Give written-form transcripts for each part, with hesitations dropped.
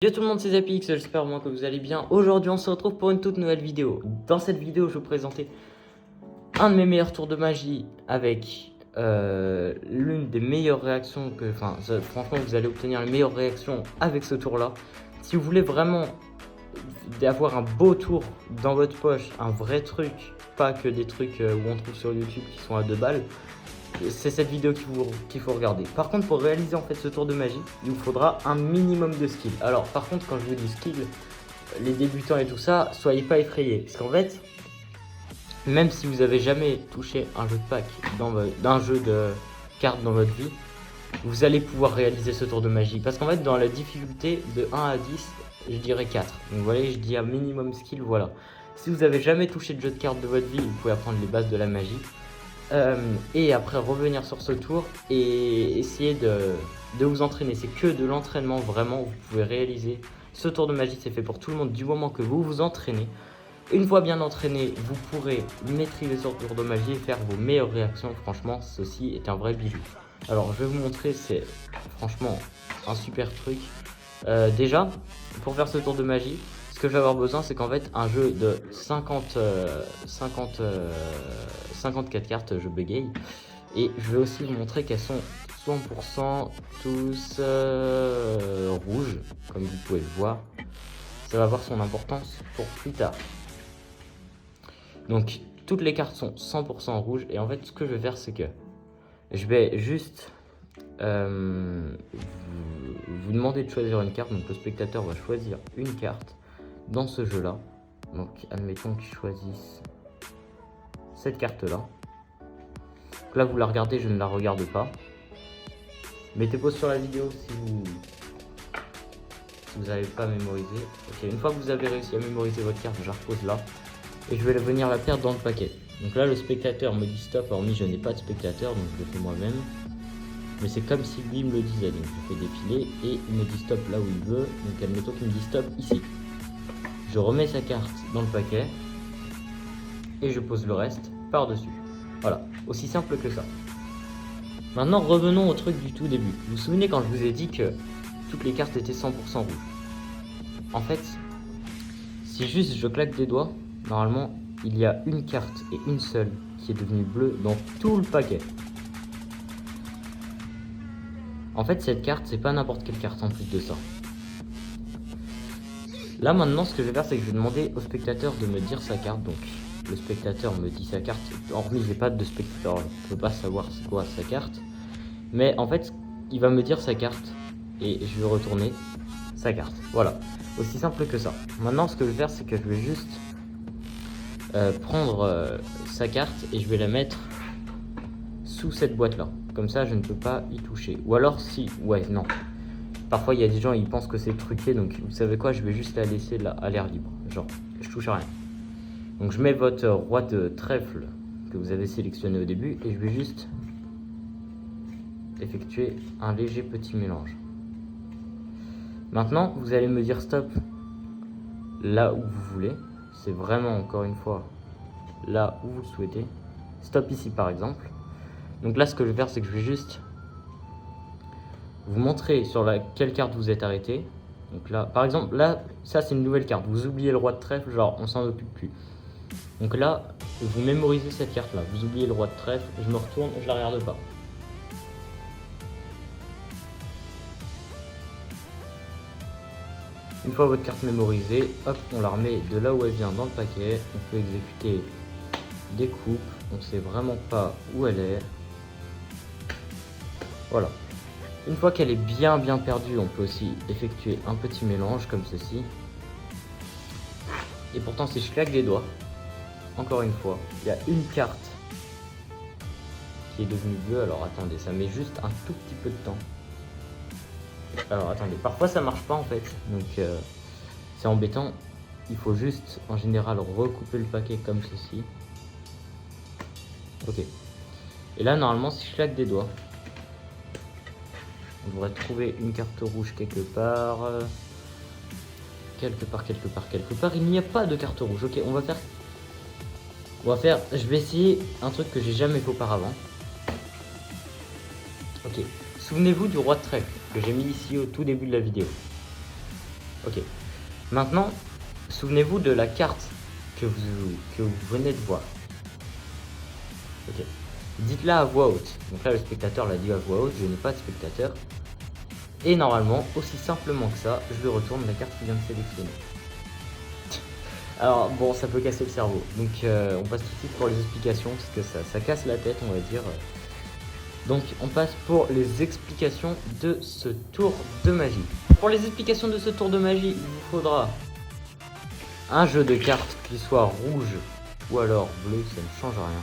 Salut tout le monde, c'est Zapix, j'espère vraiment que vous allez bien. Aujourd'hui on se retrouve pour une toute nouvelle vidéo. Dans cette vidéo je vais vous présenter un de mes meilleurs tours de magie avec l'une des meilleures réactions que... franchement vous allez obtenir les meilleures réactions avec ce tour là. Si vous voulez vraiment avoir un beau tour dans votre poche, un vrai truc, pas que des trucs où on trouve sur YouTube qui sont à 2 balles, c'est cette vidéo qu'il faut regarder. Par contre, pour réaliser en fait ce tour de magie, il vous faudra un minimum de skill. Alors par contre, quand je vous dis skill, les débutants et tout ça, soyez pas effrayés. Parce qu'en fait, même si vous avez jamais touché un jeu de pack d'un jeu de cartes dans votre vie, vous allez pouvoir réaliser ce tour de magie. Parce qu'en fait, dans la difficulté de 1 à 10, je dirais 4. Donc vous voyez, je dis un minimum skill, voilà. Si vous avez jamais touché de jeu de cartes de votre vie, vous pouvez apprendre les bases de la magie. Et après revenir sur ce tour et essayer de vous entraîner. C'est que de l'entraînement, vraiment, vous pouvez réaliser ce tour de magie. C'est fait pour tout le monde du moment que vous vous entraînez. Une fois bien entraîné, vous pourrez maîtriser ce tour de magie et faire vos meilleures réactions. Franchement, ceci est un vrai bijou. Alors je vais vous montrer, c'est franchement un super truc. Déjà, pour faire ce tour de magie, ce que je vais avoir besoin, c'est qu'en fait un jeu de 54 cartes, je bégaye, et je vais aussi vous montrer qu'elles sont 100% tous rouges, comme vous pouvez le voir. Ça va avoir son importance pour plus tard. Donc toutes les cartes sont 100% rouges, et en fait ce que je vais faire, c'est que je vais juste vous demander de choisir une carte. Donc le spectateur va choisir une carte dans ce jeu là. Donc admettons qu'il choisisse cette carte là. Donc là vous la regardez, je ne la regarde pas. Mettez pause sur la vidéo si vous n'avez pas mémorisé. Ok, une fois que vous avez réussi à mémoriser votre carte, je la repose là et je vais venir la perdre dans le paquet. Donc là le spectateur me dit stop, hormis je n'ai pas de spectateur, donc je le fais moi-même. Mais c'est comme si lui me le disait, donc je fais défiler et il me dit stop là où il veut. Donc admettons qu'il me dit stop ici. Je remets sa carte dans le paquet et je pose le reste par-dessus. Voilà, aussi simple que ça. Maintenant revenons au truc du tout début. Vous vous souvenez quand je vous ai dit que toutes les cartes étaient 100% rouges? En fait, si juste je claque des doigts, normalement il y a une carte et une seule qui est devenue bleue dans tout le paquet. En fait, cette carte, c'est pas n'importe quelle carte en plus de ça. Là, maintenant, ce que je vais faire, c'est que je vais demander au spectateur de me dire sa carte. Donc, le spectateur me dit sa carte. Hormis, j'ai pas de spectateur, je ne peux pas savoir c'est quoi sa carte. Mais en fait, il va me dire sa carte et je vais retourner sa carte. Voilà, aussi simple que ça. Maintenant, ce que je vais faire, c'est que je vais juste prendre sa carte et je vais la mettre sous cette boîte-là. Comme ça, je ne peux pas y toucher. Ou alors si... Ouais, non. Parfois, il y a des gens, ils pensent que c'est truqué. Donc, vous savez quoi? Je vais juste la laisser là, à l'air libre. Genre, je touche à rien. Donc, je mets votre roi de trèfle que vous avez sélectionné au début. Et je vais juste effectuer un léger petit mélange. Maintenant, vous allez me dire stop là où vous voulez. C'est vraiment, encore une fois, là où vous le souhaitez. Stop ici, par exemple. Donc là, ce que je vais faire, c'est que je vais juste vous montrer sur quelle carte vous êtes arrêté. Donc là, par exemple, là, ça c'est une nouvelle carte. Vous oubliez le roi de trèfle, genre on s'en occupe plus. Donc là, vous mémorisez cette carte là. Vous oubliez le roi de trèfle, je me retourne, je la regarde pas. Une fois votre carte mémorisée, hop, on la remet de là où elle vient dans le paquet. On peut exécuter des coupes. On ne sait vraiment pas où elle est. Voilà. Une fois qu'elle est bien perdue, on peut aussi effectuer un petit mélange comme ceci. Et pourtant, si je claque des doigts, encore une fois, il y a une carte qui est devenue bleue. Alors attendez, ça met juste un tout petit peu de temps. Alors attendez, parfois ça marche pas en fait, donc c'est embêtant. Il faut juste en général recouper le paquet comme ceci. Ok. Et là normalement, si je claque des doigts, on devrait trouver une carte rouge quelque part. Quelque part. Il n'y a pas de carte rouge. Ok, on va faire... Je vais essayer un truc que j'ai jamais fait auparavant. Ok. Souvenez-vous du roi de trèfle que j'ai mis ici au tout début de la vidéo. Ok. Maintenant, souvenez-vous de la carte que vous venez de voir. Ok. Dites-la à voix haute. Donc là, le spectateur l'a dit à voix haute, je n'ai pas de spectateur. Et normalement, aussi simplement que ça, je lui retourne la carte qu'il vient de sélectionner. Alors bon, ça peut casser le cerveau. Donc on passe tout de suite pour les explications, parce que ça casse la tête, on va dire. Donc on passe pour les explications de ce tour de magie. Pour les explications de ce tour de magie, il vous faudra un jeu de cartes qui soit rouge ou alors bleu, ça ne change rien.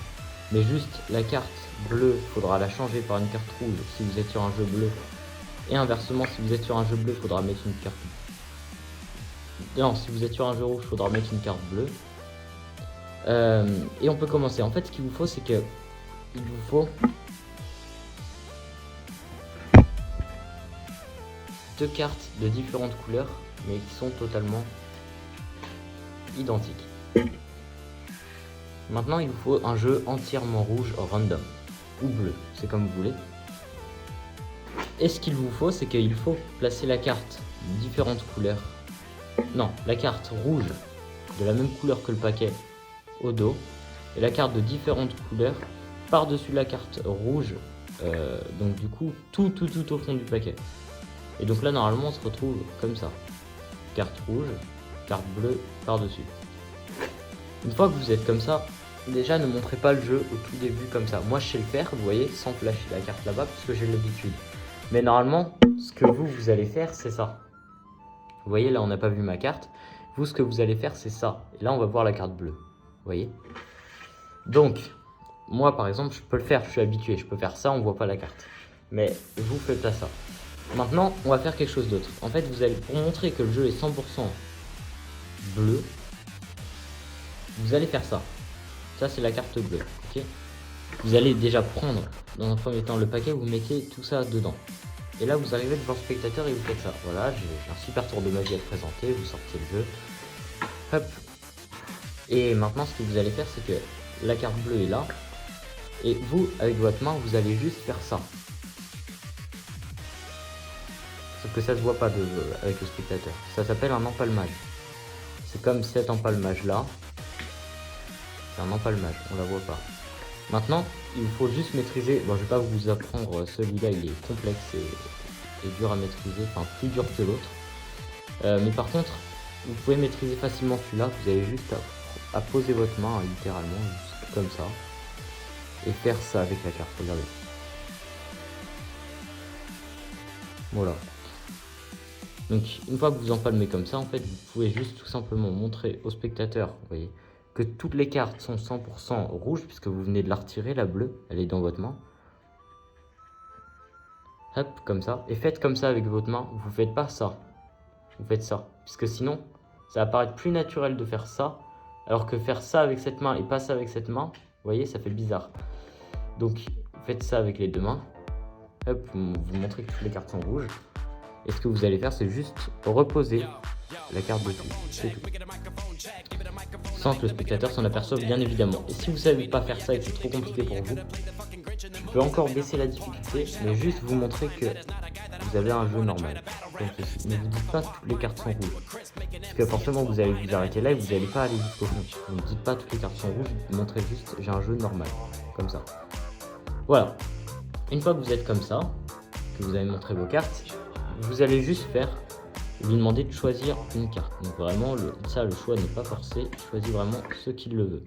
Mais juste la carte bleue, il faudra la changer par une carte rouge si vous êtes sur un jeu bleu. Et inversement, si vous êtes sur un jeu bleu, il faudra mettre une carte. Non, si vous êtes sur un jeu rouge, il faudra mettre une carte bleue. Et on peut commencer. En fait, ce qu'il vous faut, c'est que il vous faut 2 cartes de différentes couleurs, mais qui sont totalement identiques. Maintenant, il vous faut un jeu entièrement rouge random ou bleu, c'est comme vous voulez. Et ce qu'il vous faut, c'est qu'il faut placer la carte de différentes couleurs. Non, la carte rouge de la même couleur que le paquet au dos et la carte de différentes couleurs par-dessus la carte rouge. Donc du coup, tout au fond du paquet. Et donc là, normalement, on se retrouve comme ça. Carte rouge, carte bleue par-dessus. Une fois que vous êtes comme ça, déjà ne montrez pas le jeu au tout début comme ça. Moi, je sais le faire, vous voyez, sans flasher la carte là-bas, puisque j'ai l'habitude. Mais normalement, ce que vous allez faire, c'est ça. Vous voyez, là, on n'a pas vu ma carte. Vous, ce que vous allez faire, c'est ça. Et là, on va voir la carte bleue. Vous voyez? Donc, moi, par exemple, je peux le faire, je suis habitué. Je peux faire ça, on ne voit pas la carte. Mais vous faites pas ça. Maintenant, on va faire quelque chose d'autre. En fait, vous allez, pour montrer que le jeu est 100% bleu, vous allez faire ça. Ça, c'est la carte bleue. Ok? Vous allez déjà prendre, dans un premier temps, le paquet, vous mettez tout ça dedans. Et là, vous arrivez devant le spectateur et vous faites ça. Voilà, j'ai un super tour de magie à te présenter. Vous sortez le jeu. Hop. Et maintenant, ce que vous allez faire, c'est que la carte bleue est là. Et vous, avec votre main, vous allez juste faire ça. Sauf que ça se voit pas avec le spectateur. Ça s'appelle un empalmage. C'est comme cet empalmage-là. C'est un empalmage, on la voit pas. Maintenant, il faut juste maîtriser. Bon, je vais pas vous apprendre celui-là, il est complexe et dur à maîtriser, enfin plus dur que l'autre. Mais par contre, vous pouvez maîtriser facilement celui-là. Vous avez juste à poser votre main littéralement, juste comme ça, et faire ça avec la carte. Regardez. Voilà. Donc, une fois que vous empalmez comme ça, en fait, vous pouvez juste tout simplement montrer au spectateur, vous voyez, que toutes les cartes sont 100% rouges, puisque vous venez de la retirer, la bleue, elle est dans votre main. Hop, comme ça. Et faites comme ça avec votre main, vous faites pas ça. Vous faites ça, puisque sinon, ça va paraître plus naturel de faire ça, alors que faire ça avec cette main et pas ça avec cette main, vous voyez, ça fait bizarre. Donc, faites ça avec les deux mains. Hop, vous montrez que toutes les cartes sont rouges. Et ce que vous allez faire, c'est juste reposer la carte dessus, c'est tout. Sans que le spectateur s'en aperçoive, bien évidemment. Et si vous ne savez pas faire ça et que c'est trop compliqué pour vous, je peux encore baisser la difficulté, mais juste vous montrer que vous avez un jeu normal. Comme ceci. Ne vous dites pas que toutes les cartes sont rouges. Parce que forcément, vous allez vous arrêter là et vous n'allez pas aller jusqu'au fond. Ne dites pas toutes les cartes sont rouges, vous montrez juste j'ai un jeu normal. Comme ça. Voilà. Une fois que vous êtes comme ça, que vous avez montré vos cartes, vous allez juste faire, lui demander de choisir une carte. Donc vraiment, le choix n'est pas forcé, il choisit vraiment ce qu'il le veut.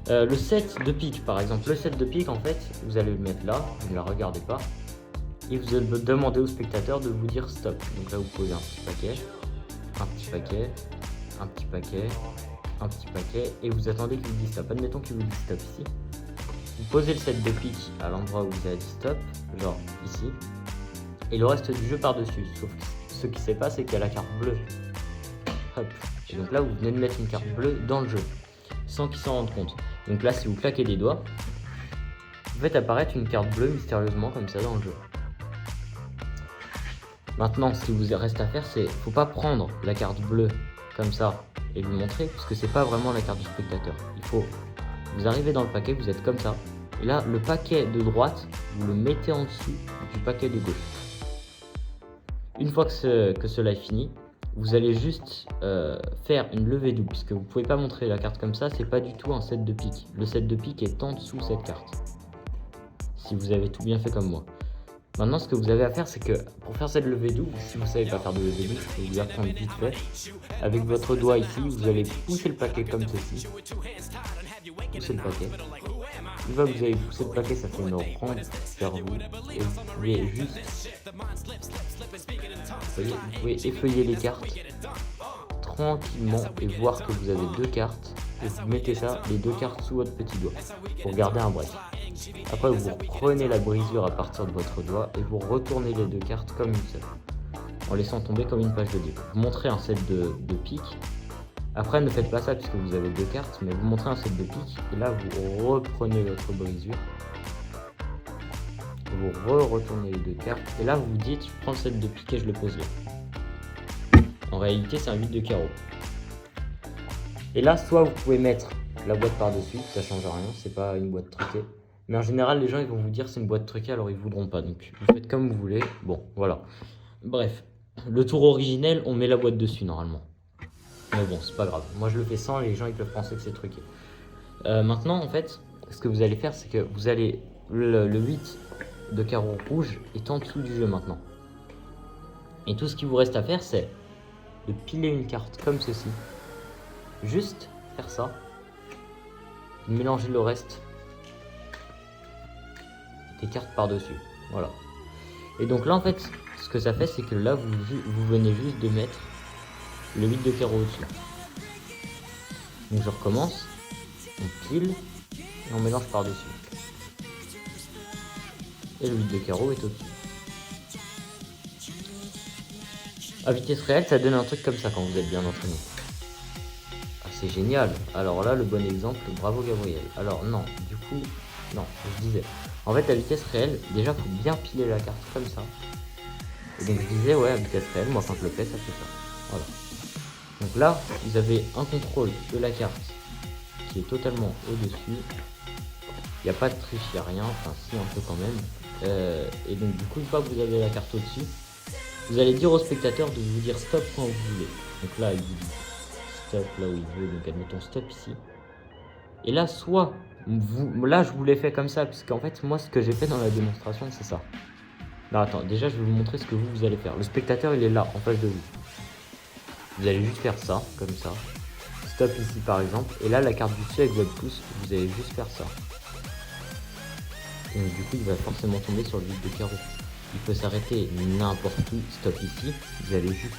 Le set de pique par exemple, le set de pique en fait, vous allez le mettre là, vous ne la regardez pas, et vous allez demander au spectateur de vous dire stop. Donc là vous posez un petit paquet, un petit paquet, un petit paquet, un petit paquet, et vous attendez qu'il vous dise stop. Admettons qu'il vous dise stop ici. Vous posez le set de pique à l'endroit où vous avez dit stop, genre ici. Et le reste du jeu par-dessus. Sauf que ce qui se passe, c'est qu'il y a la carte bleue. Hop. Et donc là, vous venez de mettre une carte bleue dans le jeu, sans qu'il s'en rende compte. Donc là, si vous claquez des doigts, vous faites apparaître une carte bleue mystérieusement comme ça dans le jeu. Maintenant, ce qu'il vous reste à faire, c'est faut pas prendre la carte bleue comme ça et lui montrer, parce que c'est pas vraiment la carte du spectateur. Il faut, vous arrivez dans le paquet, vous êtes comme ça. Et là, le paquet de droite, vous le mettez en dessous du paquet de gauche. Une fois que cela est fini, vous allez juste faire une levée double, puisque vous pouvez pas montrer la carte comme ça, c'est pas du tout un set de pique. Le set de pique est en dessous cette carte, si vous avez tout bien fait comme moi. Maintenant, ce que vous avez à faire, c'est que pour faire cette levée double, si vous savez pas faire de levée double, je vais vous apprendre vite fait. Avec votre doigt ici, vous allez pousser le paquet comme ceci. Poussez le paquet. Une fois que vous avez poussé le paquet, ça fait une rampe vers vous. Et vous pouvez juste... Vous pouvez effeuiller les cartes tranquillement et voir que vous avez 2 cartes. Et vous mettez ça, les 2 cartes sous votre petit doigt pour garder un break. Après, vous prenez la brisure à partir de votre doigt et vous retournez les 2 cartes comme une seule, en laissant tomber comme une page de livre. Vous montrez un set de pique. Après, ne faites pas ça puisque vous avez 2 cartes, mais vous montrez un set de pique et là, vous reprenez votre brisure. Vous retournez les 2 cartes et là, vous vous dites, je prends le set de pique et je le pose là. En réalité, c'est un 8 de carreau. Et là, soit vous pouvez mettre la boîte par-dessus, ça change rien, c'est pas une boîte truquée. Mais en général, les gens ils vont vous dire c'est une boîte truquée, alors ils voudront pas. Donc vous faites comme vous voulez. Bon, voilà. Bref, le tour originel, on met la boîte dessus normalement. Mais bon, c'est pas grave. Moi, je le fais sans, les gens ils peuvent penser que c'est truqué. Maintenant, en fait, ce que vous allez faire, c'est que vous allez... Le 8 de carreau rouge est en dessous du jeu maintenant. Et tout ce qui vous reste à faire, c'est de piler une carte comme ceci. Juste faire ça. Mélanger le reste des cartes par-dessus. Voilà. Et donc là, en fait, ce que ça fait, c'est que là, vous venez juste de mettre le 8 de carreau au-dessus. Donc je recommence. On pile et on mélange par-dessus. Et le 8 de carreau est au-dessus. À vitesse réelle, ça donne un truc comme ça quand vous êtes bien entraîné. Ah, c'est génial. Alors là, le bon exemple, bravo Gabriel. Alors non, du coup, non, je disais. En fait, à vitesse réelle, déjà, il faut bien piler la carte comme ça. Et donc, je disais, ouais, à vitesse réelle, moi, quand je le fais, ça fait ça. Voilà. Donc là, vous avez un contrôle de la carte qui est totalement au-dessus. Il n'y a pas de triche, il n'y a rien. Enfin, si, un peu quand même. Et donc, du coup, une fois que vous avez la carte au-dessus, vous allez dire au spectateur de vous dire stop quand vous voulez. Donc là, il vous dit stop là où il veut. Donc, admettons stop ici. Et là, soit... là, je vous l'ai fait comme ça, puisqu'en fait, moi, ce que j'ai fait dans la démonstration, c'est ça. Non, attends, déjà, je vais vous montrer ce que vous allez faire. Le spectateur, il est là, en face de vous. Vous allez juste faire ça, comme ça. Stop ici, par exemple. Et là, la carte du dessus avec votre pouce, vous allez juste faire ça. Et donc, du coup, il va forcément tomber sur le 8 de carreau. Il peut s'arrêter n'importe où. Stop ici. Vous allez juste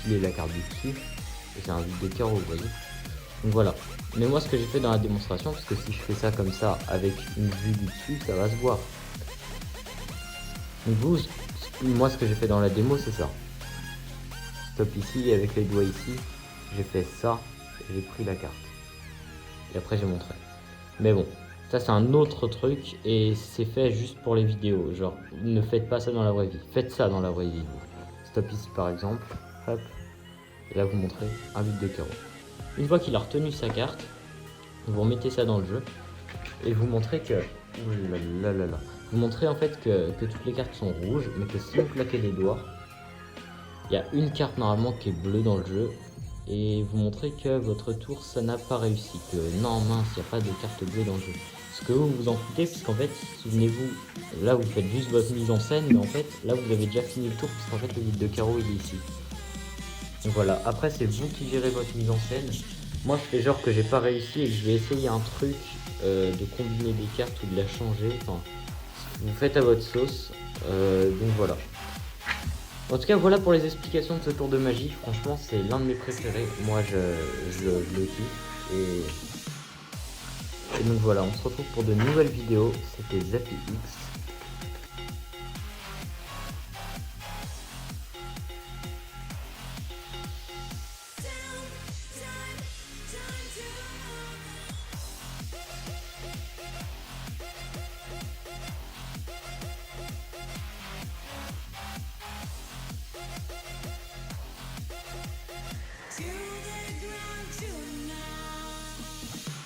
piler la carte du dessus. Et c'est un 8 de carreau, vous voyez. Donc voilà. Mais moi, ce que j'ai fait dans la démonstration, parce que si je fais ça comme ça, avec une vue du dessus, ça va se voir. Donc vous, moi, ce que j'ai fait dans la démo, c'est ça. Stop ici, et avec les doigts ici, j'ai fait ça, et j'ai pris la carte. Et après, j'ai montré. Mais bon, ça, c'est un autre truc, et c'est fait juste pour les vidéos. Genre, ne faites pas ça dans la vraie vie. Faites ça dans la vraie vie. Stop ici, par exemple. Hop. Et là, vous montrez un 8 de carreau. Une fois qu'il a retenu sa carte, vous remettez ça dans le jeu et vous montrez que... Vous montrez en fait que toutes les cartes sont rouges, mais que si vous claquez les doigts, il y a une carte normalement qui est bleue dans le jeu. Et vous montrez que votre tour, ça n'a pas réussi. Que non, mince, il n'y a pas de carte bleue dans le jeu. Parce que vous vous en foutez, puisqu'en fait, souvenez-vous, là vous faites juste votre mise en scène, mais en fait, là vous avez déjà fini le tour, puisqu'en fait le 8 de carreau il est ici. Donc voilà, après c'est vous qui gérez votre mise en scène. Moi je fais genre que j'ai pas réussi et que je vais essayer un truc de combiner des cartes ou de la changer. Enfin, vous faites à votre sauce. Donc voilà. En tout cas voilà pour les explications de ce tour de magie. Franchement c'est l'un de mes préférés. Moi je le kiffe. Et donc voilà, on se retrouve pour de nouvelles vidéos. C'était ZappyX.